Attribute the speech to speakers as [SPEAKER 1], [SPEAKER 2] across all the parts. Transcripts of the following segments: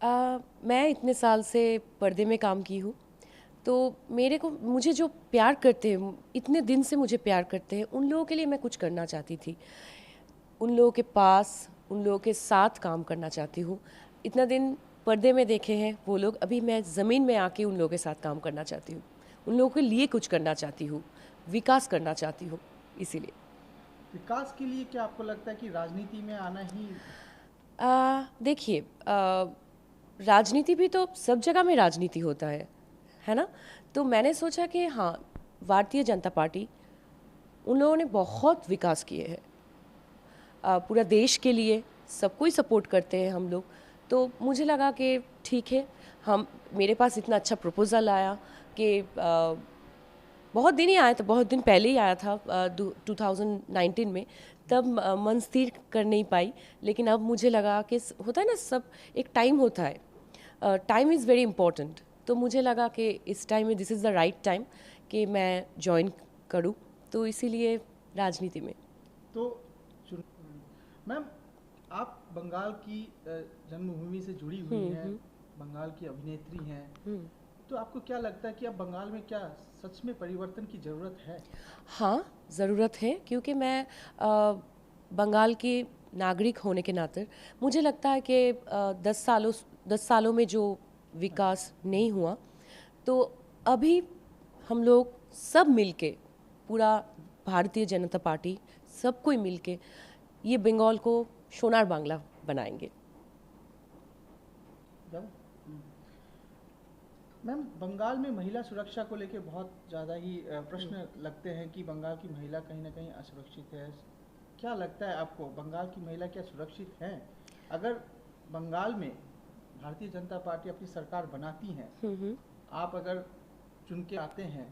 [SPEAKER 1] मैं इतने साल से पर्दे में काम की हूँ, तो मुझे जो प्यार करते हैं, इतने दिन से मुझे प्यार करते हैं, उन लोगों के लिए मैं कुछ करना चाहती थी। उन लोगों के पास, उन लोगों के साथ काम करना चाहती हूँ। इतना दिन पर्दे में देखे हैं वो लोग, अभी मैं ज़मीन में आके उन लोगों के साथ काम करना चाहती हूँ। उन लोगों के लिए कुछ करना चाहती हूँ, विकास करना चाहती हूँ, इसीलिए।
[SPEAKER 2] विकास के लिए क्या आपको लगता है कि राजनीति में आना ही?
[SPEAKER 1] देखिए, राजनीति भी तो सब जगह में राजनीति होता है ना? तो मैंने सोचा कि हाँ, भारतीय जनता पार्टी, उन लोगों ने बहुत विकास किए हैं। पूरा देश के लिए सबको ही सपोर्ट करते हैं हम लोग। तो मुझे लगा कि ठीक है, हम मेरे पास इतना अच्छा प्रपोज़ल आया कि बहुत दिन ही आया था, बहुत दिन पहले ही आया था, 2019 में। तब मन स्थिर कर नहीं पाई, लेकिन अब मुझे लगा कि होता है ना, सब एक टाइम होता है, टाइम इज़ वेरी इम्पोर्टेंट। तो मुझे लगा कि इस टाइम में this is the right time कि मैं जॉइन करूँ, तो इसीलिए राजनीति में।
[SPEAKER 2] तो चुन मैम, आप बंगाल की जन्मभूमि से जुड़ी हुई
[SPEAKER 1] हम्म।
[SPEAKER 2] हैं,
[SPEAKER 1] हम्म।
[SPEAKER 2] बंगाल की अभिनेत्री हैं।
[SPEAKER 1] हम्म।
[SPEAKER 2] तो आपको क्या लगता है कि अब बंगाल में क्या सच में परिवर्तन की ज़रूरत है?
[SPEAKER 1] हाँ, ज़रूरत है, क्योंकि मैं बंगाल की नागरिक होने के नाते मुझे लगता है कि 10 सालों में जो विकास नहीं हुआ, तो अभी हम लोग सब मिलके, पूरा भारतीय जनता पार्टी, सब कोई मिलके ये बंगाल को सोनार बांग्ला बनाएंगे।
[SPEAKER 2] जब मैम, बंगाल में महिला सुरक्षा को लेकर बहुत ज़्यादा ही प्रश्न लगते हैं कि बंगाल की महिला कहीं ना कहीं असुरक्षित है। क्या लगता है आपको, बंगाल की महिला क्या सुरक्षित हैं? अगर बंगाल में भारतीय जनता पार्टी अपनी सरकार बनाती हैं,
[SPEAKER 1] हम्म।
[SPEAKER 2] आप अगर चुन के आते हैं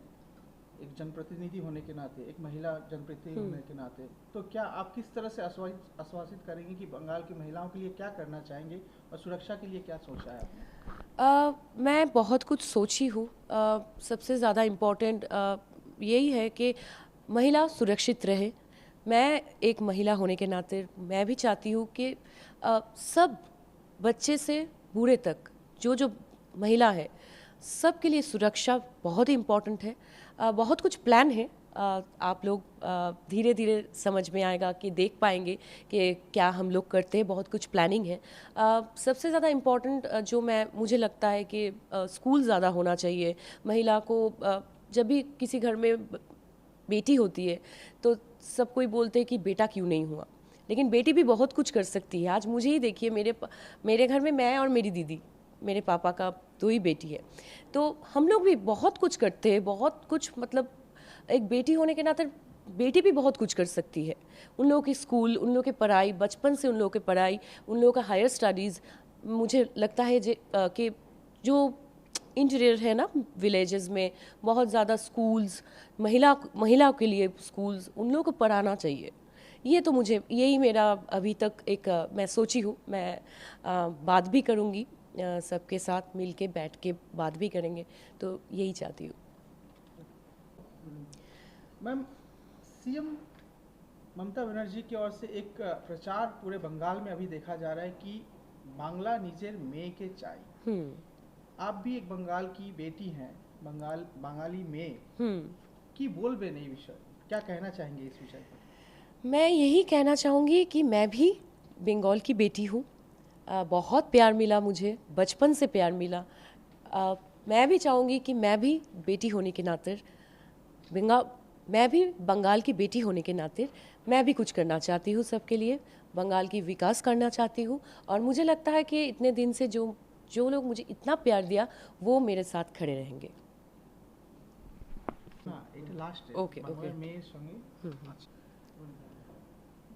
[SPEAKER 2] एक जनप्रतिनिधि होने के नाते, एक महिला जनप्रतिनिधि
[SPEAKER 1] हम्म।
[SPEAKER 2] होने के नाते, तो क्या आप किस तरह से आश्वासित करेंगे कि बंगाल की महिलाओं के लिए क्या करना चाहेंगे और सुरक्षा के लिए क्या सोचा है आपने?
[SPEAKER 1] मैं बहुत कुछ सोची हूँ। सबसे ज़्यादा इम्पोर्टेंट यही है कि महिला सुरक्षित रहे। मैं एक महिला होने के नाते मैं भी चाहती हूँ कि सब, बच्चे से बूढ़े तक, जो जो महिला है, सब के लिए सुरक्षा बहुत ही इम्पोर्टेंट है। बहुत कुछ प्लान है। आप लोग धीरे धीरे समझ में आएगा कि देख पाएंगे कि क्या हम लोग करते हैं, बहुत कुछ प्लानिंग है। सबसे ज़्यादा इम्पोर्टेंट जो मुझे लगता है कि स्कूल ज़्यादा होना चाहिए। महिला को जब भी किसी घर में बेटी होती है, तो सब कोई बोलते हैं कि बेटा क्यों नहीं हुआ, लेकिन बेटी भी बहुत कुछ कर सकती है। आज मुझे ही देखिए, मेरे घर में मैं और मेरी दीदी, मेरे पापा का 2 ही बेटी है, तो हम लोग भी बहुत कुछ करते हैं, बहुत कुछ, मतलब एक बेटी होने के नाते बेटी भी बहुत कुछ कर सकती है। उन लोगों की स्कूल, उन लोगों की पढ़ाई, बचपन से उन लोगों की पढ़ाई, उन लोगों का हायर स्टडीज़, मुझे लगता है कि जो इंटीरियर है ना, विलेजेस में बहुत ज़्यादा स्कूल्स, महिलाओं के लिए स्कूल्स, उन लोगों को पढ़ाना चाहिए। ये तो मुझे, यही मेरा अभी तक एक मैं सोची हूँ। मैं बात भी करूँगी, सबके साथ मिल के बैठ के बात भी करेंगे, तो यही चाहती हूँ।
[SPEAKER 2] मैम, सीएम ममता बनर्जी की ओर से एक प्रचार पूरे बंगाल में अभी देखा जा रहा है कि बांग्ला निजेर मेय के चाय।
[SPEAKER 1] हम्म।
[SPEAKER 2] आप भी एक बंगाल की बेटी हैं, बंगाली मेय
[SPEAKER 1] हम्म।
[SPEAKER 2] की बोल बे नहीं विषय, क्या कहना चाहेंगे इस विषय पर?
[SPEAKER 1] मैं यही कहना चाहूँगी कि मैं भी बंगाल की बेटी हूँ। बहुत प्यार मिला मुझे, बचपन से प्यार मिला। मैं भी चाहूँगी कि मैं भी बेटी होने के नाते, बंगाल मैं भी बंगाल की बेटी होने के नाते मैं भी कुछ करना चाहती हूँ सबके लिए, बंगाल की विकास करना चाहती हूँ। और मुझे लगता है कि इतने दिन से जो जो लोग मुझे इतना प्यार दिया, वो मेरे साथ खड़े रहेंगे।
[SPEAKER 2] हाँ, এটা লাস্টে
[SPEAKER 1] ओके, ओके।
[SPEAKER 2] বাংলার মেয়ের সঙ্গে। আচ্ছা,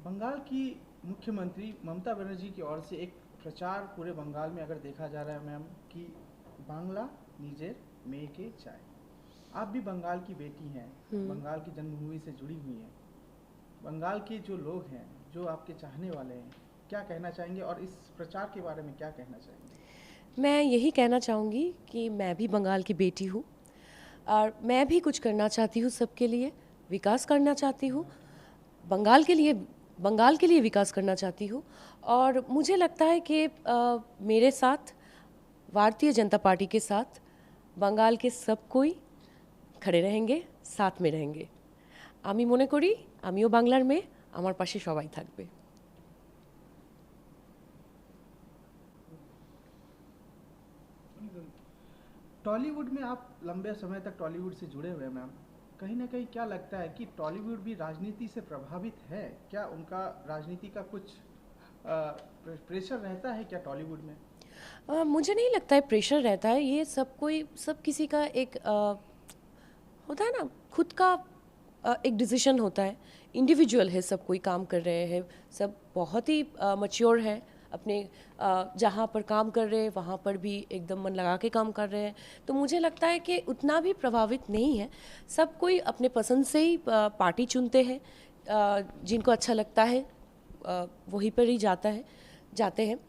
[SPEAKER 2] बंगाल की मुख्यमंत्री ममता बनर्जी की ओर से एक प्रचार पूरे बंगाल में अगर देखा जा रहा है मैम, कि बांग्ला निजेर मेय के चाय। आप भी बंगाल की बेटी हैं, बंगाल की जन्मभूमि से जुड़ी हुई हैं। बंगाल के जो लोग हैं, जो आपके चाहने वाले हैं, क्या कहना चाहेंगे और इस प्रचार के बारे में क्या कहना चाहेंगे?
[SPEAKER 1] मैं यही कहना चाहूँगी कि मैं भी बंगाल की बेटी हूँ, और मैं भी कुछ करना चाहती हूँ सबके लिए, विकास करना चाहती हूँ, बंगाल के लिए बंगाल के लिए विकास करना चाहती हूँ। और मुझे लगता है कि मेरे साथ भारतीय जनता पार्टी के साथ बंगाल के सब कोई खड़े रहेंगे, साथ में रहेंगे। আমি মনে করি আমিও বাংলার মেয়ে, আমার পাশে সবাই থাকবে।
[SPEAKER 2] टॉलीवुड में आप लंबे समय तक टॉलीवुड से जुड़े हुए हैं मैम, कहीं ना कहीं क्या लगता है कि टॉलीवुड भी राजनीति से प्रभावित है क्या? उनका राजनीति का कुछ प्रेशर रहता है क्या टॉलीवुड में?
[SPEAKER 1] मुझे नहीं लगता है प्रेशर रहता है। ये सब किसी का एक होता है ना, खुद का एक डिसीजन होता है। इंडिविजुअल है, सब कोई काम कर रहे हैं, सब बहुत ही मैच्योर है अपने जहाँ पर काम कर रहे हैं वहाँ पर भी एकदम मन लगा के काम कर रहे हैं। तो मुझे लगता है कि उतना भी प्रभावित नहीं है। सब कोई अपने पसंद से ही पार्टी चुनते हैं, जिनको अच्छा लगता है वहीं पर ही जाते हैं,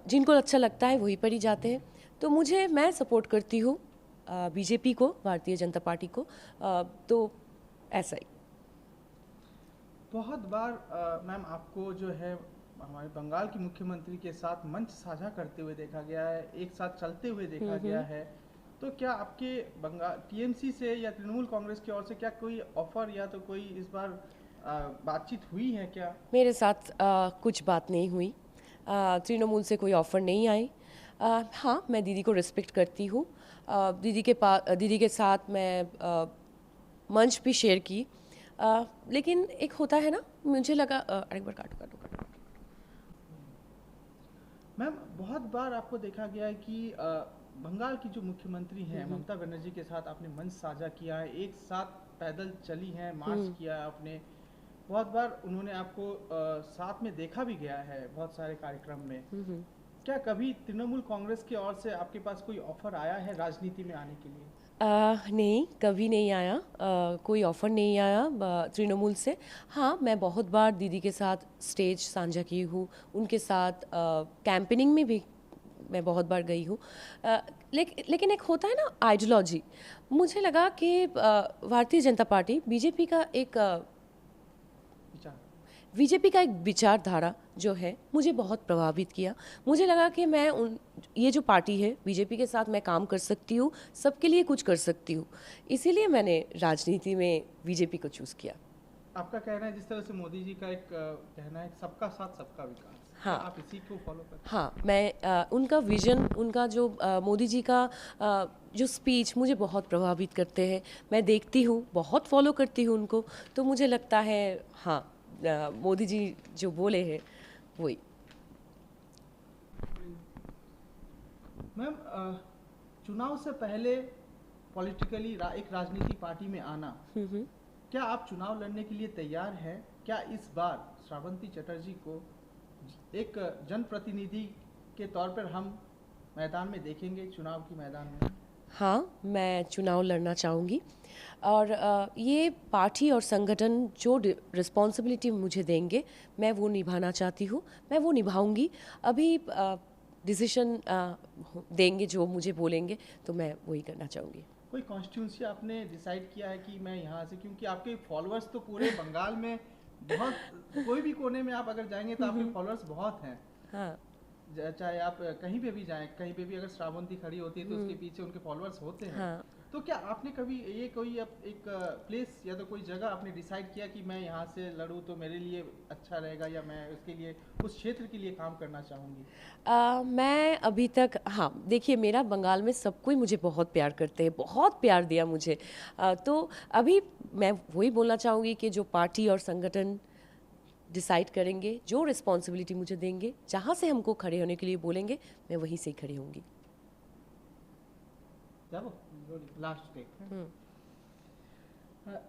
[SPEAKER 1] जिनको अच्छा लगता है वहीं पर ही जाते हैं। तो मैं सपोर्ट करती हूँ बीजेपी को, भारतीय जनता पार्टी को। तो ऐसा ही
[SPEAKER 2] बहुत बार मैम आपको जो है हमारे बंगाल की मुख्यमंत्री के साथ मंच साझा करते हुए देखा गया है, एक साथ चलते हुए देखा गया है। तो क्या आपके बंगाल टीएमसी से या तृणमूल कांग्रेस की ओर से क्या कोई ऑफर या तो कोई इस बार बातचीत हुई है क्या? मेरे
[SPEAKER 1] साथ कुछ बात नहीं हुई, तृणमूल से कोई ऑफर नहीं आई। हाँ, मैं दीदी को रिस्पेक्ट करती हूँ। दीदी के साथ मैं मंच भी शेयर की, लेकिन एक होता है ना, मुझे लगा एक बार काटो।
[SPEAKER 2] मैम बहुत बार आपको देखा गया है कि बंगाल की जो मुख्यमंत्री हैं ममता बनर्जी के साथ आपने मंच साझा किया है, एक साथ पैदल चली हैं, मार्च किया है आपने। बहुत बार उन्होंने आपको साथ में देखा भी गया है बहुत सारे कार्यक्रम में। क्या कभी तृणमूल कांग्रेस की ओर से आपके पास कोई ऑफर आया है राजनीति में आने के लिए?
[SPEAKER 1] नहीं, कभी नहीं आया, कोई ऑफ़र नहीं आया तृणमूल से। हाँ, मैं बहुत बार दीदी के साथ स्टेज साझा की हूँ, उनके साथ कैंपेनिंग में भी मैं बहुत बार गई हूँ। लेकिन एक होता है ना आइडियोलॉजी, मुझे लगा कि भारतीय जनता पार्टी बीजेपी का एक विचारधारा जो है मुझे बहुत प्रभावित किया। मुझे लगा कि ये जो पार्टी है बीजेपी के साथ मैं काम कर सकती हूँ, सबके लिए कुछ कर सकती हूँ, इसीलिए मैंने राजनीति में बीजेपी को चूज़ किया।
[SPEAKER 2] आपका कहना है जिस तरह से मोदी जी का एक कहना है सबका साथ सबका विकास,
[SPEAKER 1] हाँ,
[SPEAKER 2] आप इसी को फॉलो करते हैं?
[SPEAKER 1] हाँ, मैं उनका विजन, उनका जो मोदी जी का जो स्पीच मुझे बहुत प्रभावित करते हैं। मैं देखती हूँ, बहुत फॉलो करती हूँ उनको। तो मुझे लगता है हाँ, मोदी जी जो बोले हैं वही।
[SPEAKER 2] मैम चुनाव से पहले पॉलिटिकली एक राजनीतिक पार्टी में आना, क्या आप चुनाव लड़ने के लिए तैयार हैं? क्या इस बार श्रावंती चटर्जी को एक जनप्रतिनिधि के तौर पर हम मैदान में देखेंगे, चुनाव की मैदान में?
[SPEAKER 1] हाँ, मैं चुनाव लड़ना चाहूँगी और ये पार्टी और संगठन जो रिस्पॉन्सिबिलिटी मुझे देंगे मैं वो निभाना चाहती हूँ, मैं वो निभाऊंगी। अभी डिसीजन देंगे जो मुझे बोलेंगे तो मैं वही करना चाहूँगी।
[SPEAKER 2] कोई कॉन्स्टिट्यूंसी आपने डिसाइड किया है कि मैं यहाँ से, क्योंकि आपके फॉलोअर्स तो पूरे बंगाल में बहुत, कोई भी कोने में आप अगर जाएंगे तो आपके फॉलोअर्स बहुत हैं।
[SPEAKER 1] हाँ,
[SPEAKER 2] चाहे आप कहीं पे भी जाएं, कहीं पे भी अगर श्रावंती खड़ी होती है तो उसके पीछे उनके फॉलोअर्स होते हैं।
[SPEAKER 1] हाँ।
[SPEAKER 2] तो क्या आपने कभी ये कोई एक प्लेस या तो कोई जगह आपने डिसाइड किया कि मैं यहाँ से लड़ूँ तो मेरे लिए अच्छा रहेगा, या मैं उसके लिए उस क्षेत्र के लिए काम करना चाहूँगी?
[SPEAKER 1] मैं अभी तक, हाँ देखिए, मेरा बंगाल में सब कोई मुझे बहुत प्यार करते हैं, बहुत प्यार दिया मुझे। तो अभी मैं वही बोलना चाहूँगी कि जो पार्टी और संगठन डिसाइड करेंगे, जो रिस्पॉन्सिबिलिटी मुझे देंगे, जहाँ से हमको खड़े होने के लिए बोलेंगे, मैं वहीं से ही खड़ी होंगी।
[SPEAKER 2] लास्ट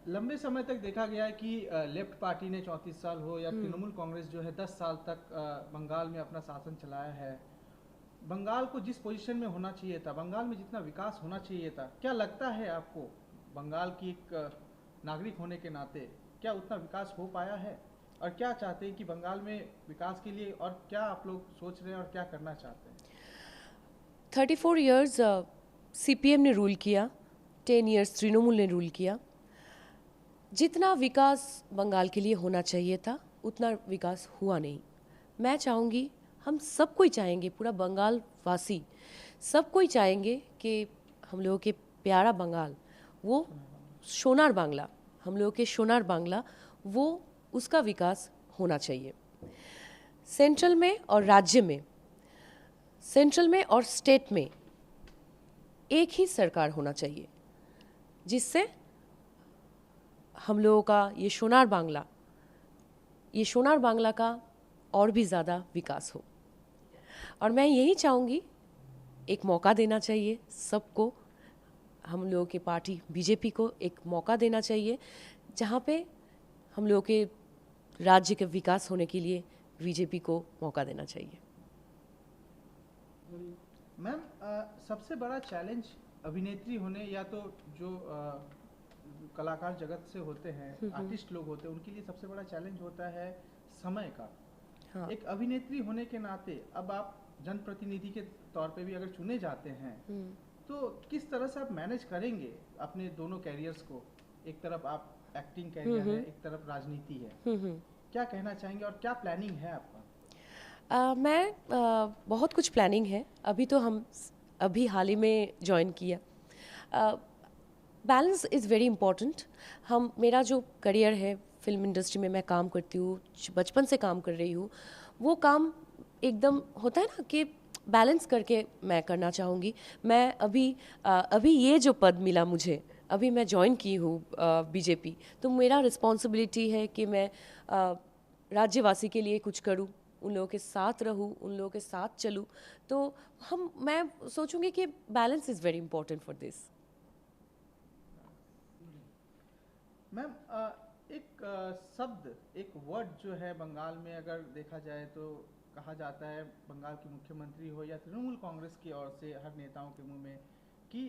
[SPEAKER 2] लंबे समय तक देखा गया है कि लेफ्ट पार्टी ने 34 साल हो या तृणमूल कांग्रेस जो है 10 साल तक बंगाल में अपना शासन चलाया है। बंगाल को जिस पोजीशन में होना चाहिए था, बंगाल में जितना विकास होना चाहिए था, क्या लगता है आपको बंगाल की एक नागरिक होने के नाते क्या उतना विकास हो पाया है? और क्या चाहते हैं कि बंगाल में विकास के लिए, और क्या आप लोग सोच रहे हैं और क्या करना चाहते हैं?
[SPEAKER 1] 34 इयर्स सीपीएम ने रूल किया, 10 इयर्स तृणमूल ने रूल किया। जितना विकास बंगाल के लिए होना चाहिए था उतना विकास हुआ नहीं। मैं चाहूँगी, हम सब कोई चाहेंगे, पूरा बंगाल वासी सब कोई चाहेंगे कि हम लोगों के प्यारा बंगाल, वो सोनार बांग्ला, हम लोगों के सोनार बांग्ला, वो उसका विकास होना चाहिए। सेंट्रल में और राज्य में, सेंट्रल में और स्टेट में एक ही सरकार होना चाहिए, जिससे हम लोगों का ये सोनार बांग्ला, ये सोनार बांग्ला का और भी ज़्यादा विकास हो। और मैं यही चाहूँगी, एक मौका देना चाहिए सबको, हम लोगों की पार्टी बीजेपी को एक मौका देना चाहिए, जहाँ पे हम लोगों के राज्य के विकास होने के लिए बीजेपी को मौका देना चाहिए।
[SPEAKER 2] मैम, सबसे बड़ा चैलेंज अभिनेत्री होने या तो जो कलाकार जगत से होते हैं, आर्टिस्ट लोग होते हैं, उनके लिए सबसे बड़ा चैलेंज होता है समय का।
[SPEAKER 1] हाँ।
[SPEAKER 2] एक अभिनेत्री होने के नाते अब आप जनप्रतिनिधि के तौर पे भी अगर चुने जाते हैं, तो किस तरह से आप मैनेज करेंगे अपने दोनों कैरियर्स को? एक तरफ आप एक्टिंग कैरियर है, एक तरफ राजनीति है। क्या कहना चाहेंगे और क्या प्लानिंग है आपका?
[SPEAKER 1] बहुत कुछ प्लानिंग है। अभी तो हम अभी हाल ही में ज्वाइन किया। Balance is very important. मेरा जो करियर है फिल्म इंडस्ट्री में, मैं काम करती हूँ, बचपन से काम कर रही हूँ, वो काम एकदम होता है ना कि बैलेंस करके मैं करना चाहूँगी। मैं अभी ये जो पद मिला मुझे, अभी मैं ज्वाइन की हूँ बीजेपी, तो मेरा रिस्पॉन्सिबिलिटी है कि मैं राज्यवासी के लिए कुछ करूँ, उन लोगों के साथ रहूँ, उन लोगों के साथ चलूँ। तो मैं सोचूंगी कि balance is very important for this.
[SPEAKER 2] Ma'am, एक शब्द, एक वर्ड जो है बंगाल में अगर देखा जाए तो कहा जाता है, बंगाल की मुख्यमंत्री हो या तृणमूल कांग्रेस की ओर से हर नेताओं के मुंह में, कि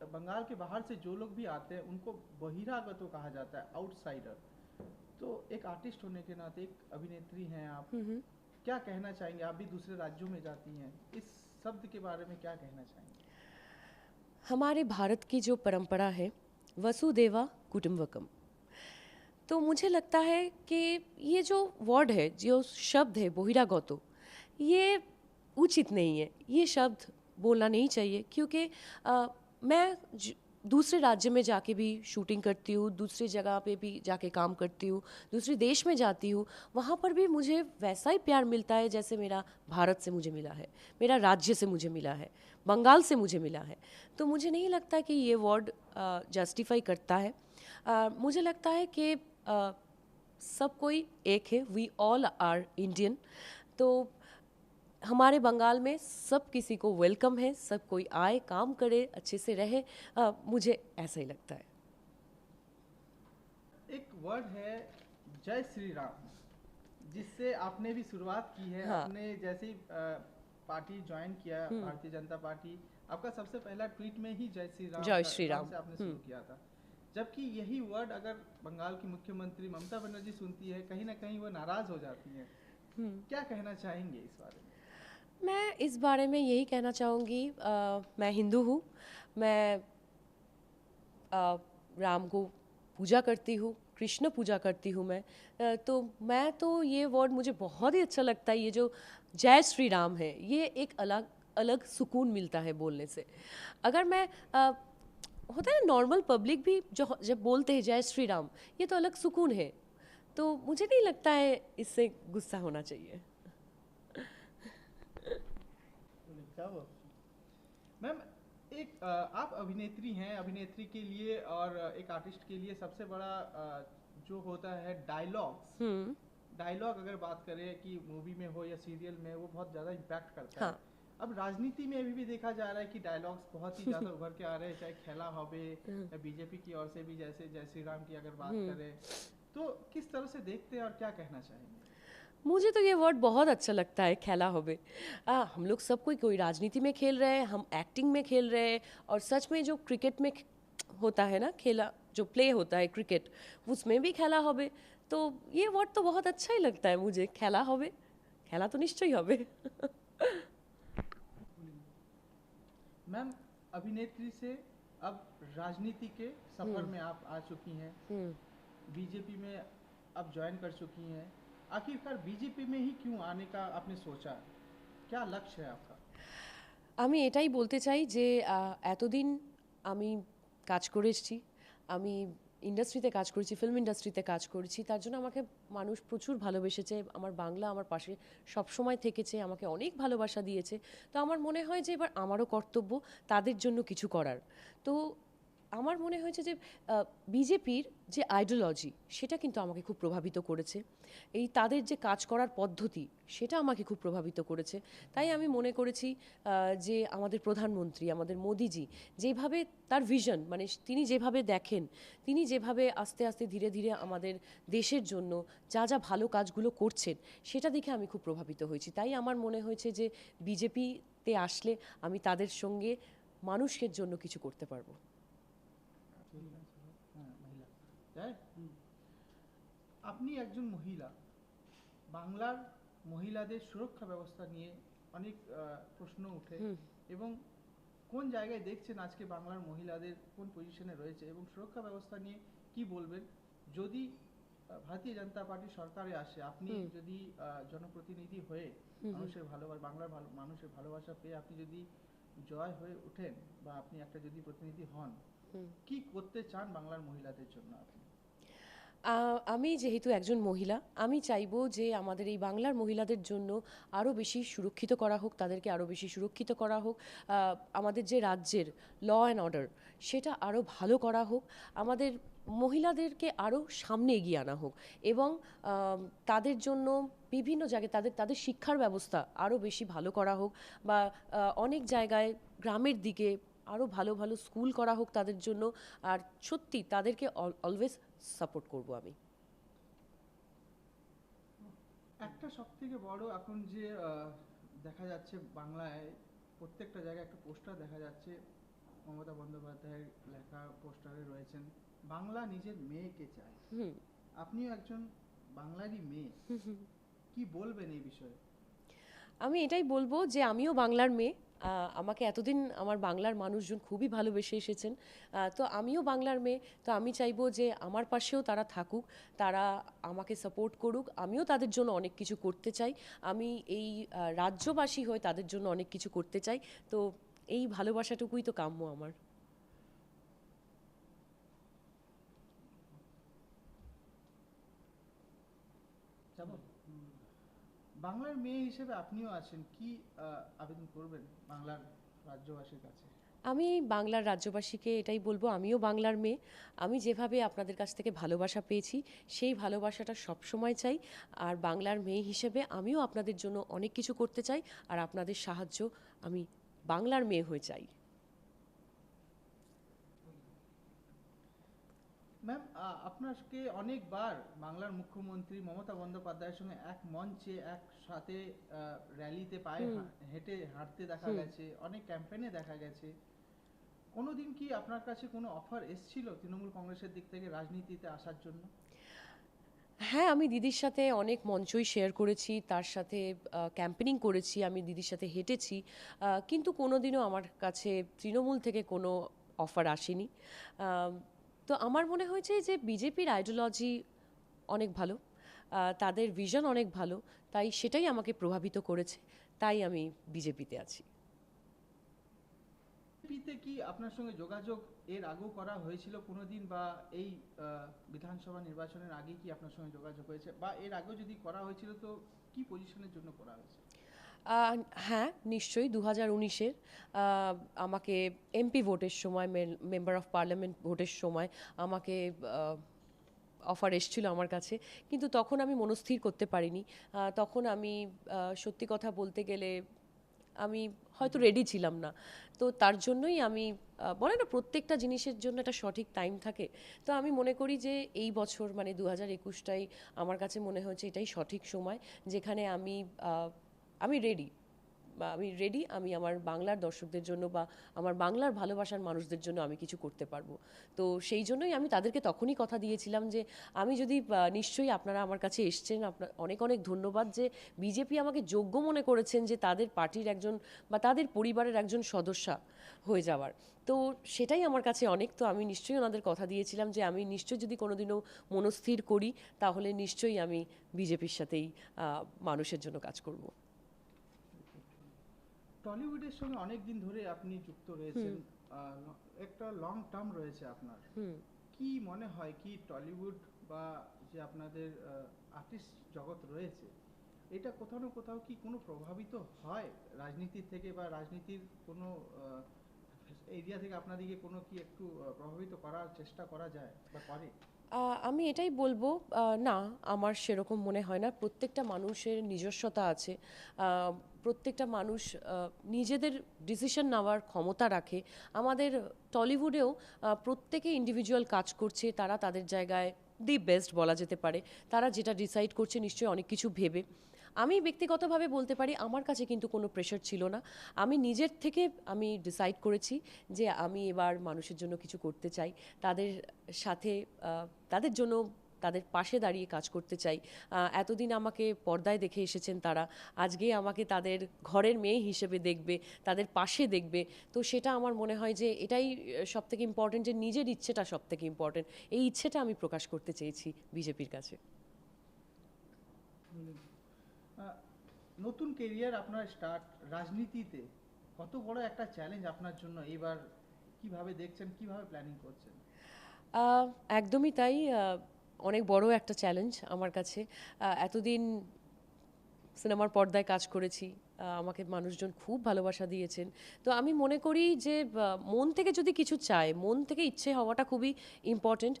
[SPEAKER 2] बंगाल के बाहर से जो लोग भी आते हैं उनको बहिरागतों कहा जाता है, आउटसाइडर। तो एक आर्टिस्ट होने के नाते, एक अभिनेत्री हैं आप, क्या कहना चाहेंगे? आप भी दूसरे राज्यों में जाती हैं, इस शब्द के बारे में क्या कहना चाहेंगे?
[SPEAKER 1] हमारे भारत की जो परंपरा है, वसुदेवा कुटुंबकम, तो मुझे लगता है कि ये जो वर्ड है, जो शब्द है बहिरागतो, ये उचित नहीं है। ये शब्द बोलना नहीं चाहिए, क्योंकि मैं दूसरे राज्य में जाके भी शूटिंग करती हूँ, दूसरी जगह पे भी जाके काम करती हूँ, दूसरे देश में जाती हूँ, वहाँ पर भी मुझे वैसा ही प्यार मिलता है जैसे मेरा भारत से मुझे मिला है, मेरा राज्य से मुझे मिला है, बंगाल से मुझे मिला है। तो मुझे नहीं लगता कि ये वर्ड जस्टिफाई करता है। मुझे लगता है कि सब कोई एक है, वी ऑल आर इंडियन। तो हमारे बंगाल में सब किसी को वेलकम है, सब कोई आए, काम करे, अच्छे से रहे। मुझे ऐसा ही लगता है।
[SPEAKER 2] एक वर्ड है जय श्री राम, जिससे आपने भी शुरुआत की है।
[SPEAKER 1] हाँ।
[SPEAKER 2] आपने जैसे ही पार्टी ज्वाइन किया, भारतीय जनता पार्टी, आपका सबसे पहला ट्वीट में ही जय श्री राम
[SPEAKER 1] जय श्री राम
[SPEAKER 2] से आपने शुरू किया था। जबकि यही वर्ड अगर बंगाल की मुख्यमंत्री ममता बनर्जी सुनती है, कहीं ना कहीं वो नाराज हो जाती हैं। क्या कहना चाहेंगे इस बारे में?
[SPEAKER 1] मैं इस बारे में यही कहना चाहूँगी, मैं हिंदू हूँ, मैं राम को पूजा करती हूँ, कृष्ण पूजा करती हूँ मैं तो ये वर्ड मुझे बहुत ही अच्छा लगता है। ये जो जय श्री राम है, ये एक अलग अलग सुकून मिलता है बोलने से। अगर मैं होता है ना, नॉर्मल पब्लिक भी जो जब बोलते हैं जय श्री राम, ये तो अलग सुकून है। तो मुझे नहीं लगता है इससे गुस्सा होना चाहिए।
[SPEAKER 2] मैम, एक आप अभिनेत्री हैं, अभिनेत्री के लिए और एक आर्टिस्ट के लिए सबसे बड़ा जो होता है डायलॉग्स, डायलॉग अगर बात करें कि मूवी में हो या सीरियल में, वो बहुत ज़्यादा इम्पैक्ट करता है। अब राजनीति में अभी भी देखा जा रहा है कि डायलॉग्स बहुत ही ज़्यादा उभर के आ रहे हैं, चाहे खेला होबे या बीजेपी की ओर से भी, जैसे जय श्री राम की अगर बात करें, तो किस तरह से देखते हैं और क्या कहना चाहेंगे?
[SPEAKER 1] मुझे तो ये वर्ड बहुत अच्छा लगता है, खेला होबे। हम लोग सब कोई राजनीति में खेल रहे हैं, हम एक्टिंग में खेल रहे हैं, और सच में जो क्रिकेट में होता है ना, खेला जो प्ले होता है क्रिकेट, उसमें भी खेला होबे। तो ये वर्ड तो बहुत अच्छा ही लगता है मुझे, खेला होबे, खेला तो निश्चय होबे।
[SPEAKER 2] मैम, अभिनेत्री से अब राजनीति के सफर में आप आ चुकी हैं, बीजेपी में अब ज्वाइन कर चुकी हैं। आखिरकार बीजेपी में ही क्यों आने का आपने सोचा? क्या लक्ष्य है आपका?
[SPEAKER 1] আমি এটাই বলতে চাই যে এতদিন আমি কাজ করে এসেছি, আমি ইন্ডাস্ট্রিতে কাজ করেছি, ফিল্ম ইন্ডাস্ট্রিতে কাজ করেছি, তার জন্য আমাকে মানুষ প্রচুর ভালোবেসেছে, আমার বাংলা আমার পাশে সবসময় থেকেছে, আমাকে অনেক ভালোবাসা দিয়েছে। তো আমার মনে হয় যে এবার আমারও কর্তব্য তাদের জন্য কিছু করার। তো আমার মনে হয়েছে যে বিজেপির যে আইডিওলজি সেটা কিন্তু আমাকে খুব প্রভাবিত করেছে, এই তাদের যে কাজ করার পদ্ধতি সেটা আমাকে খুব প্রভাবিত করেছে। তাই আমি মনে করেছি যে আমাদের প্রধানমন্ত্রী, আমাদের মোদিজি যেভাবে তার ভিশন, মানে তিনি যেভাবে দেখেন, তিনি যেভাবে আস্তে আস্তে ধীরে ধীরে আমাদের দেশের জন্য যা যা ভালো কাজগুলো করছেন, সেটা দেখে আমি খুব প্রভাবিত হয়েছি। তাই আমার মনে হয়েছে যে বিজেপিতে আসলে আমি তাদের সঙ্গে মানুষের জন্য কিছু করতে পারবো।
[SPEAKER 2] হ্যাঁ, মহিলা তাই আপনি একজন মহিলা, বাংলার মহিলাদের সুরক্ষা ব্যবস্থা নিয়ে অনেক প্রশ্ন ওঠে, এবং কোন জায়গায় দেখছেন আজকে বাংলার মহিলাদের কোন পজিশনে রয়েছে এবং সুরক্ষা ব্যবস্থা নিয়ে কি বলবেন? যদি ভারতীয় জনতা পার্টি সরকারে আসে, আপনি যদি জনপ্রতিনিধি হয়ে মানুষের ভালোবাসা, বাংলার মানুষের ভালোবাসা পেয়ে আপনি যদি জয় হয়ে ওঠেন বা আপনি একটা যদি প্রতিনিধি হন, কি করতে চান বাংলার মহিলাদের জন্য আপনি?
[SPEAKER 1] আমি যেহেতু একজন মহিলা, আমি চাইবো যে আমাদের এই বাংলার মহিলাদের জন্য আরও বেশি সুরক্ষিত করা হোক, তাদেরকে আরও বেশি সুরক্ষিত করা হোক। আমাদের যে রাজ্যের ল অ্যান্ড অর্ডার সেটা আরও ভালো করা হোক, আমাদের মহিলাদেরকে আরও সামনে এগিয়ে আনা হোক, এবং তাদের জন্য বিভিন্ন জায়গায় তাদের তাদের শিক্ষার ব্যবস্থা আরও বেশি ভালো করা হোক, বা অনেক জায়গায় গ্রামের দিকে আরও ভালো ভালো স্কুল করা হোক তাদের জন্য। আর সত্যি তাদেরকে অলওয়েজ সাপোর্ট করব আমি।
[SPEAKER 2] একটা সব থেকে বড় এখন যে দেখা যাচ্ছে বাংলায় প্রত্যেকটা জায়গায় একটা পোস্টার দেখা যাচ্ছে, মমতা বন্দ্যোপাধ্যায়ের লেখা পোস্টারে রয়েছেন বাংলা নিজের মেয়েকে চায়। আপনিও একজন বাংলারই মেয়ে, কি বলবেন এই বিষয়ে?
[SPEAKER 1] আমি এটাই বলবো যে আমিও বাংলার মেয়ে। আমাকে এতদিন আমার বাংলার মানুষজন খুবই ভালোবেসে এসেছেন। তো আমিও বাংলার মেয়ে, তো আমি চাইবো যে আমার পাশেও তারা থাকুক, তারা আমাকে সাপোর্ট করুক, আমিও তাদের জন্য অনেক কিছু করতে চাই। আমি এই রাজ্যবাসী হয়ে তাদের জন্য অনেক কিছু করতে চাই। তো এই ভালোবাসাটুকুই তো কাম্য আমার।
[SPEAKER 2] যাবো, বাংলার মেয়ে হিসেবে আপনিও আছেন, কি আবেদন করবেন বাংলার রাজ্যবাসীর কাছে?
[SPEAKER 1] আমি বাংলার রাজ্যবাসীকে এটাই বলবো, আমিও বাংলার মেয়ে। আমি যেভাবে আপনাদের কাছ থেকে ভালোবাসা পেয়েছি সেই ভালোবাসাটা সবসময় চাই। আর বাংলার মেয়ে হিসেবে আমিও আপনাদের জন্য অনেক কিছু করতে চাই, আর আপনাদের সাহায্য আমি বাংলার মেয়ে হয়ে চাই।
[SPEAKER 2] ম্যাম, আপনাকে অনেকবার বাংলার মুখ্যমন্ত্রী মমতা বন্দ্যোপাধ্যায়ের সঙ্গে এক মঞ্চে একসাথে র্যালিতে পায়ে হেঁটে হাঁটতে দেখা গেছে, অনেক ক্যাম্পেইনে দেখা গেছে। কোনোদিন কি আপনার কাছে কোনো অফার এসেছিল তৃণমূল কংগ্রেসের দিক থেকে রাজনীতিতে আসার জন্য?
[SPEAKER 1] হ্যাঁ, আমি দিদির সাথে অনেক মঞ্চই শেয়ার করেছি, তার সাথে ক্যাম্পেনিং করেছি, আমি দিদির সাথে হেঁটেছি, কিন্তু কোনোদিনও আমার কাছে তৃণমূল থেকে কোনো অফার আসেনি। তো আমার মনে হয়েছে যে বিজেপির আইডিওলজি অনেক ভালো, তাদের ভিশন অনেক ভালো, তাই সেটাই আমাকে প্রভাবিত করেছে, তাই আমি বিজেপিতে আছি।
[SPEAKER 2] বিজেপিতে কি আপনার সঙ্গে যোগাযোগ এর আগেও করা হয়েছিল কোনোদিন, বা এই বিধানসভা নির্বাচনের আগে কি আপনার সঙ্গে যোগাযোগ হয়েছে, বা এর আগেও যদি করা হয়েছিল তো কি পজিশনের জন্য করা হয়েছে?
[SPEAKER 1] হ্যাঁ, নিশ্চয়ই 2019-এর আমাকে এমপি ভোটের সময়, মেম্বার অফ পার্লামেন্ট ভোটের সময় আমাকে অফার এসেছিল আমার কাছে, কিন্তু তখন আমি মনস্থির করতে পারিনি। তখন আমি সত্যি কথা বলতে গেলে আমি হয়তো রেডি ছিলাম না। তো তার জন্যই আমি বলে না প্রত্যেকটা জিনিসের জন্য একটা সঠিক টাইম থাকে। তো আমি মনে করি যে এই বছর মানে 2021টাই আমার কাছে মনে হয়েছে এটাই সঠিক সময়, যেখানে আমি রেডি, আমি আমার বাংলার দর্শকদের জন্য বা আমার বাংলার ভালোবাসার মানুষদের জন্য আমি কিছু করতে পারবো। তো সেই জন্যই আমি তাদেরকে তখনই কথা দিয়েছিলাম যে আমি যদি নিশ্চয়ই আপনারা আমার কাছে এসছেন, আপনার অনেক অনেক ধন্যবাদ যে বিজেপি আমাকে যোগ্য মনে করেছেন যে তাদের পার্টির একজন বা তাদের পরিবারের একজন সদস্যা হয়ে যাওয়ার। তো সেটাই আমার কাছে অনেক। তো আমি নিশ্চয়ই ওনাদের কথা দিয়েছিলাম যে আমি নিশ্চয়ই যদি কোনোদিনও মনস্থির করি তাহলে নিশ্চয়ই আমি বিজেপির সাথেই মানুষের জন্য কাজ করব।
[SPEAKER 2] টলিউডের সঙ্গে অনেক দিন ধরে আপনি যুক্ত রয়েছেন, একটা লং টার্ম রয়েছে আপনার।
[SPEAKER 1] হুম
[SPEAKER 2] কি মনে হয় কি টলিউড বা যে আপনাদের আর্টিস্ট জগৎ রয়েছে, এটা কোথাও না কোথাও কি কোনো প্রভাবিত হয় রাজনীতির থেকে, বা রাজনীতির কোনো এরিয়া থেকে আপনাদেরকে কোনো কি একটু প্রভাবিত করার চেষ্টা করা যায় বা করে?
[SPEAKER 1] আমি এটাই বলবো, না, আমার সেরকম মনে হয় না। প্রত্যেকটা মানুষের নিজস্বতা আছে। প্রত্যেকটা মানুষ নিজেদের ডিসিশন নেওয়ার ক্ষমতা রাখে। আমাদের টলিউডেও প্রত্যেকে ইন্ডিভিজুয়াল কাজ করছে, তারা তাদের জায়গায় দি বেস্ট বলা যেতে পারে। তারা যেটা ডিসাইড করছে নিশ্চয়ই অনেক কিছু ভেবে। আমি ব্যক্তিগতভাবে বলতে পারি আমার কাছে কিন্তু কোনো প্রেশার ছিল না। আমি নিজের থেকে আমি ডিসাইড করেছি যে আমি এবার মানুষের জন্য কিছু করতে চাই, তাদের সাথে তাদের জন্য তাদের পাশে দাঁড়িয়ে কাজ করতে চাই। এতদিন আমাকে পর্দায় দেখে এসেছেন তারা, আজকে আমাকে তাদের ঘরের মেয়ে হিসেবে দেখবে, তাদের পাশে দেখবে। তো সেটা আমার মনে হয় যে এটাই সবথেকে ইম্পর্টেন্ট, যে নিজের ইচ্ছেটা সবথেকে ইম্পর্টেন্ট। এই ইচ্ছেটা আমি প্রকাশ করতে চেয়েছি বিজেপির কাছে।
[SPEAKER 2] আহ, নতুন কেরিয়ার আপনার স্টার্ট রাজনীতিতে, কত বড় একটা চ্যালেঞ্জ আপনার জন্য এবার? কিভাবে দেখছেন, কিভাবে প্ল্যানিং করছেন?
[SPEAKER 1] আহ, একদমই তাই। অনেক বড় একটা চ্যালেঞ্জ আমার কাছে। এতদিন সিনেমার পর্দায় কাজ করেছি, আমাকে মানুষজন খুব ভালোবাসা দিয়েছেন। তো আমি মনে করি যে মন থেকে যদি কিছু চায়, মন থেকে ইচ্ছে হওয়াটা খুবই ইম্পর্টেন্ট।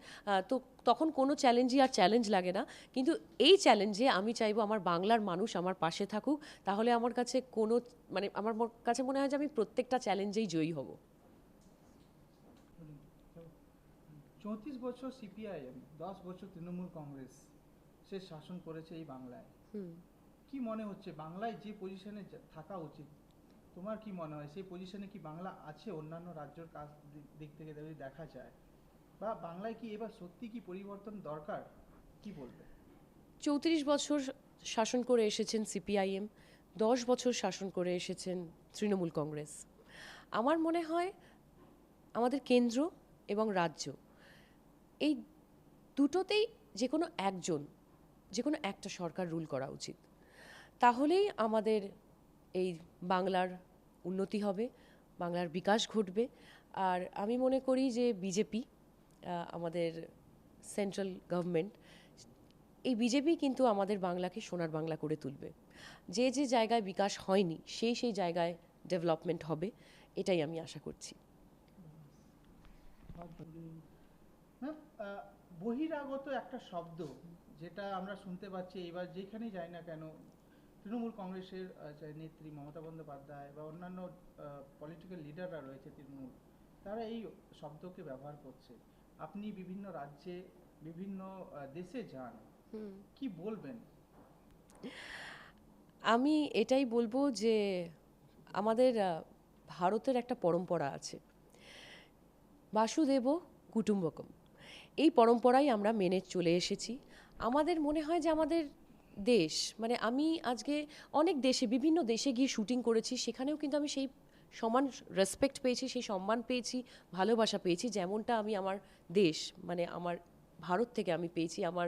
[SPEAKER 1] তো তখন কোনো চ্যালেঞ্জই আর চ্যালেঞ্জ লাগে না। কিন্তু এই চ্যালেঞ্জে আমি চাইবো আমার বাংলার মানুষ আমার পাশে থাকুক, তাহলে আমার কাছে কোনো, মানে আমার কাছে মনে হয় যে আমি প্রত্যেকটা চ্যালেঞ্জেই জয়ী হব।
[SPEAKER 2] 34 বছর সিপিআইএম, 10 বছর তৃণমূল কংগ্রেস সে শাসন করেছে এই বাংলায়।
[SPEAKER 1] হুম
[SPEAKER 2] কি মনে হচ্ছে বাংলায় যে পজিশনে থাকা উচিত, তোমার কি মনে হয় সেই পজিশনে কি বাংলা আছে অন্যান্য রাজ্যের কাজ দিক থেকে যদি দেখা যায়? বা বাংলায় কি এবার সত্যি কি পরিবর্তন দরকার, কি বলবে?
[SPEAKER 1] 34 বছর শাসন করে এসেছেন সিপিআইএম, 10 বছর শাসন করে এসেছেন তৃণমূল কংগ্রেস। আমার মনে হয় আমাদের কেন্দ্র এবং রাজ্য, এই দুটোতেই যে কোনো একজন, যে কোনো একটা সরকার রুল করা উচিত। তাহলেই আমাদের এই বাংলার উন্নতি হবে, বাংলার বিকাশ ঘটবে। আর আমি মনে করি যে বিজেপি, আমাদের সেন্ট্রাল গভর্নমেন্ট, এই বিজেপি কিন্তু আমাদের বাংলাকে সোনার বাংলা করে তুলবে। যে যে জায়গায় বিকাশ হয়নি সেই সেই জায়গায় ডেভেলপমেন্ট হবে, এটাই আমি আশা করছি।
[SPEAKER 2] ম্যাম, বহিরাগত একটা শব্দ যেটা আমরা শুনতে পাচ্ছি এবার যেখানেই যাই না কেন, তৃণমূল কংগ্রেসের যে নেত্রী মমতা বন্দ্যোপাধ্যায় বা অন্যান্য পলিটিক্যাল লিডাররা রয়েছে তৃণমূল, তারা এই শব্দকে ব্যবহার করছে। আপনি বিভিন্ন রাজ্যে, বিভিন্ন দেশে যান, কি বলবেন?
[SPEAKER 1] আমি এটাই বলবো যে আমাদের ভারতের একটা পরম্পরা আছে, বাসুদেব কুটুম্বকম। এই পরম্পরাই আমরা মেনে চলে এসেছি। আমাদের মনে হয় যে আমাদের দেশ, মানে আমি আজকে অনেক দেশে, বিভিন্ন দেশে গিয়ে শুটিং করেছি, সেখানেও কিন্তু আমি সেই সমান রেসপেক্ট পেয়েছি, সেই সম্মান পেয়েছি, ভালোবাসা পেয়েছি, যেমনটা আমি আমার দেশ, মানে আমার ভারত থেকে আমি পেয়েছি, আমার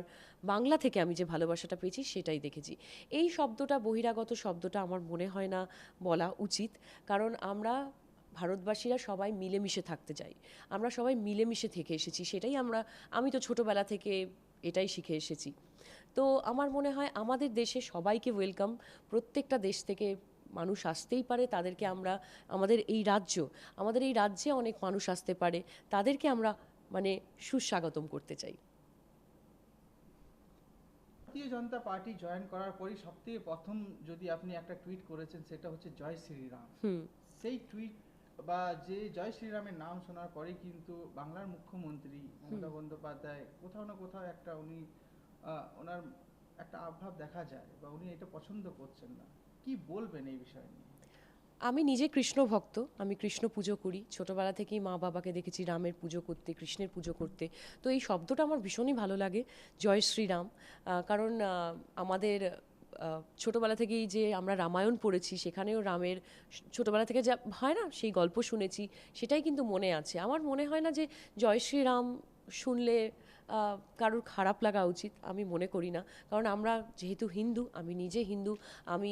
[SPEAKER 1] বাংলা থেকে আমি যে ভালোবাসাটা পেয়েছি সেটাই দেখেছি। এই শব্দটা, বহিরাগত শব্দটা আমার মনে হয় না বলা উচিত। কারণ আমরা ভারতবাসীরা সবাই মিলেমিশে থাকতে চাই, আমরা সবাই মিলেমিশে থেকে এসেছি, সেটাই আমি তো ছোটোবেলা থেকে এটাই শিখে এসেছি। তো আমার মনে হয় আমাদের দেশে সবাইকে ওয়েলকাম। প্রত্যেকটা দেশ থেকে মানুষ আসতেই পারে, তাদেরকে আমরা, আমাদের এই রাজ্যে অনেক মানুষ আসতে পারে, তাদেরকে আমরা মানে সুস্বাগতম করতে চাই।
[SPEAKER 2] ভারতীয় জনতা পার্টি জয়েন করার পরই সবথেকে প্রথম যদি আপনি একটা টুইট করেছেন সেটা হচ্ছে জয় শ্রীরাম। সেই টুইট বা যে জয় শ্রীরামের নাম শোনার পরেই কিন্তু বাংলার মুখ্যমন্ত্রী মমতা বন্দ্যোপাধ্যায় কোথাও না কোথাও একটা উনি ওনার একটা আভাব দেখা যায়, বা উনি এটা পছন্দ করছেন না। কি বলবেন এই বিষয় নিয়ে?
[SPEAKER 1] আমি নিজে কৃষ্ণ ভক্ত, আমি কৃষ্ণ পুজো করি, ছোটোবেলা থেকেই মা বাবাকে দেখেছি রামের পুজো করতে, কৃষ্ণের পুজো করতে। তো এই শব্দটা আমার ভীষণই ভালো লাগে, জয় শ্রীরাম। কারণ আমাদের ছোটোবেলা থেকেই যে আমরা রামায়ণ পড়েছি, সেখানেও রামের, ছোটোবেলা থেকে যা হয় না সেই গল্প শুনেছি, সেটাই কিন্তু মনে আছে। আমার মনে হয় না যে জয় শ্রীরাম শুনলে কারোর খারাপ লাগা উচিত, আমি মনে করি না। কারণ আমরা যেহেতু হিন্দু, আমি নিজে হিন্দু, আমি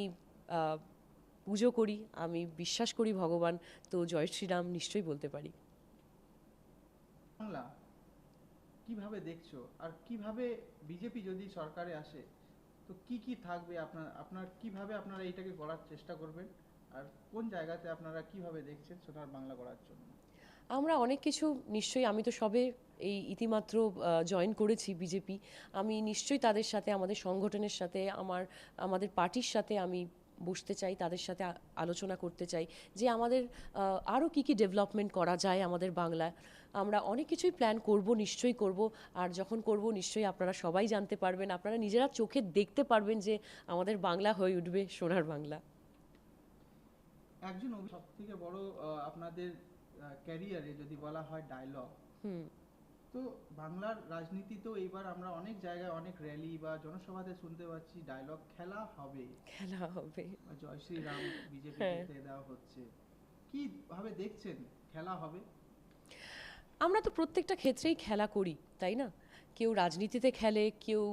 [SPEAKER 1] পুজো করি, আমি বিশ্বাস করি ভগবান, তো জয় শ্রীরাম নিশ্চয়ই বলতে পারি।
[SPEAKER 2] বাংলা কিভাবে দেখছো, আর কিভাবে বিজেপি যদি সরকারে আসে তো কি থাকবে, আপনার কিভাবে আপনারা এইটাকে গড়ার চেষ্টা করবেন, আর কোন জায়গাতে আপনারা কিভাবে দেখছেন সোনার বাংলা গড়ার জন্য?
[SPEAKER 1] আমরা অনেক কিছু নিশ্চয়ই, আমি তো সবে এই ইতিমাত্র জয়েন করেছি বিজেপি, আমি নিশ্চয়ই তাদের সাথে, আমাদের সংগঠনের সাথে, আমাদের পার্টির সাথে আমি বসতে চাই, তাদের সাথে আলোচনা করতে চাই যে আমাদের আরও কী ডেভেলপমেন্ট করা যায় আমাদের বাংলায়। আমরা অনেক কিছুই প্ল্যান করব, নিশ্চয়ই করব, আর যখন করব নিশ্চয়ই আপনারা সবাই জানতে পারবেন, আপনারা নিজেরা চোখে দেখতে পারবেন যে আমাদের বাংলা হয়ে উঠবে সোনার বাংলা।
[SPEAKER 2] একজন সব থেকে বড় আপনাদের ক্যারিয়ারে যদি বলা হয় ডায়লগ, তো বাংলার রাজনীতিতেও এইবার আমরা অনেক জায়গায় অনেক র্যালি বা জনসভাতে শুনতে পাচ্ছি ডায়লগ খেলা হবে,
[SPEAKER 1] খেলা হবে,
[SPEAKER 2] জয় শ্রীরাম বিজেপি দেওয়া হচ্ছে। কিভাবে দেখছেন খেলা হবে?
[SPEAKER 1] আমরা তো প্রত্যেকটা ক্ষেত্রেই খেলা করি, তাই না? কেউ রাজনীতিতে খেলে, কেউ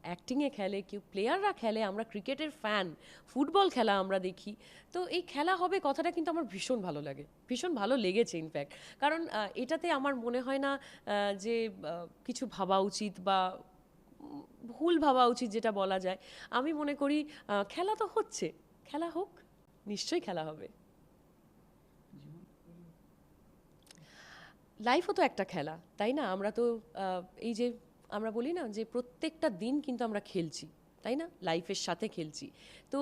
[SPEAKER 1] অ্যাক্টিংয়ে খেলে, কেউ প্লেয়াররা খেলে, আমরা ক্রিকেটের ফ্যান, ফুটবল খেলা আমরা দেখি। তো এই খেলা হবে কথাটা কিন্তু আমার ভীষণ ভালো লাগে, ভীষণ ভালো লেগেছে ইনফ্যাক্ট, কারণ এটাতে আমার মনে হয় না যে কিছু ভাবা উচিত বা ভুল ভাবা উচিত যেটা বলা যায়। আমি মনে করি খেলা তো হচ্ছে, খেলা হোক, নিশ্চয়ই খেলা হবে। লাইফও তো একটা খেলা, তাই না? আমরা তো এই যে আমরা বলি না যে প্রত্যেকটা দিন কিন্তু আমরা খেলছি, তাই না? লাইফের সাথে খেলছি। তো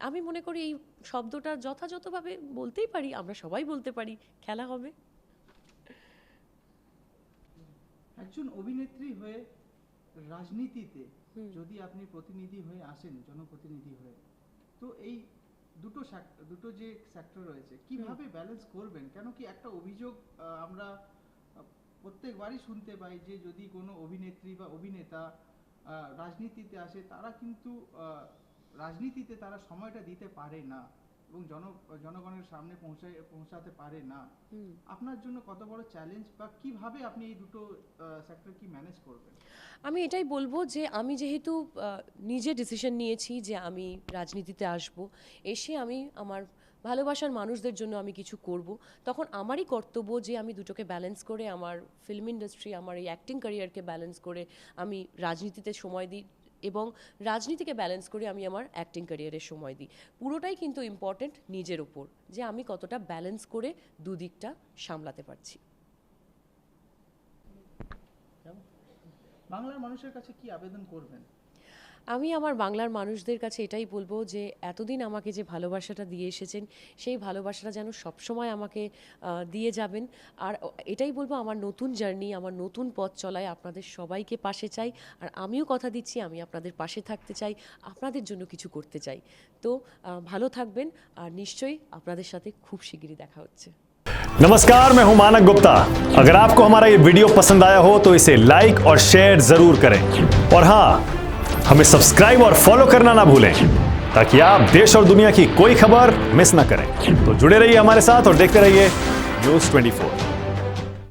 [SPEAKER 1] আমি মনে করি এই শব্দটা যথাযথভাবে বলতেই পারি, আমরা সবাই বলতে পারি খেলা হবে।
[SPEAKER 2] একজন অভিনেত্রী হয়ে রাজনীতিতে যদি আপনি প্রতিনিধি হয়ে আসেন, জনপ্রতিনিধি হয়ে, তো এই দুটো যে সেক্টর রয়েছে কিভাবে ব্যালেন্স করবেন? কেন কি একটা অভিযোগ আমরা প্রত্যেকবারই শুনতে পাই যে যদি কোনো অভিনেত্রী বা অভিনেতা রাজনীতিতে আসে, তারা কিন্তু রাজনীতিতে তারা সময়টা দিতে পারে না এবং জনগণের সামনে পৌঁছাতে পারে না। আপনার জন্য কত বড় চ্যালেঞ্জ, বা কিভাবে আপনি এই দুটো সেক্টর কি ম্যানেজ করবেন?
[SPEAKER 1] আমি এটাই বলবো যে আমি যেহেতু নিজে ডিসিশন নিয়েছি যে আমি রাজনীতিতে আসব, এসে আমি আমার ভালোবাসার মানুষদের জন্য আমি কিছু করব, তখন আমারই কর্তব্য যে আমি দুটোকে ব্যালেন্স করে, আমার ফিল্ম ইন্ডাস্ট্রি, আমার এই অ্যাক্টিং ক্যারিয়ারকে ব্যালেন্স করে আমি রাজনীতিতে সময় দিই, এবং রাজনীতিকে ব্যালেন্স করে আমি আমার অ্যাক্টিং ক্যারিয়ারে সময় দিই। পুরোটাই কিন্তু ইম্পর্টেন্ট নিজের ওপর, যে আমি কতটা ব্যালেন্স করে দুদিকটা সামলাতে পারছি।
[SPEAKER 2] বাংলার মানুষের কাছে কি আবেদন করবেন?
[SPEAKER 1] আমি আমার বাংলার মানুষদের কাছে এটাই বলবো যে এতদিন আমাকে যে ভালোবাসাটা দিয়ে এসেছেন, সেই ভালোবাসাটা যেন সবসময় আমাকে দিয়ে যাবেন। আর এটাই বলবো, আমার নতুন জার্নি, আমার নতুন পথ চলায় আপনাদের সবাইকে পাশে চাই, আর আমিও কথা দিচ্ছি আমি আপনাদের পাশে থাকতে চাই, আপনাদের জন্য কিছু করতে চাই। তো ভালো থাকবেন, আর নিশ্চয়ই আপনাদের সাথে খুব শিগগিরই দেখা হচ্ছে।
[SPEAKER 3] नमस्कार, मैं हूं मानक गुप्ता। अगर आपको हमारा ये वीडियो पसंद आया हो तो इसे लाइक और शेयर जरूर करें, और हाँ, हमें सब्सक्राइब और फॉलो करना ना भूलें ताकि आप देश और दुनिया की कोई खबर मिस ना करें। तो जुड़े रहिए हमारे साथ और देखते रहिए News 24।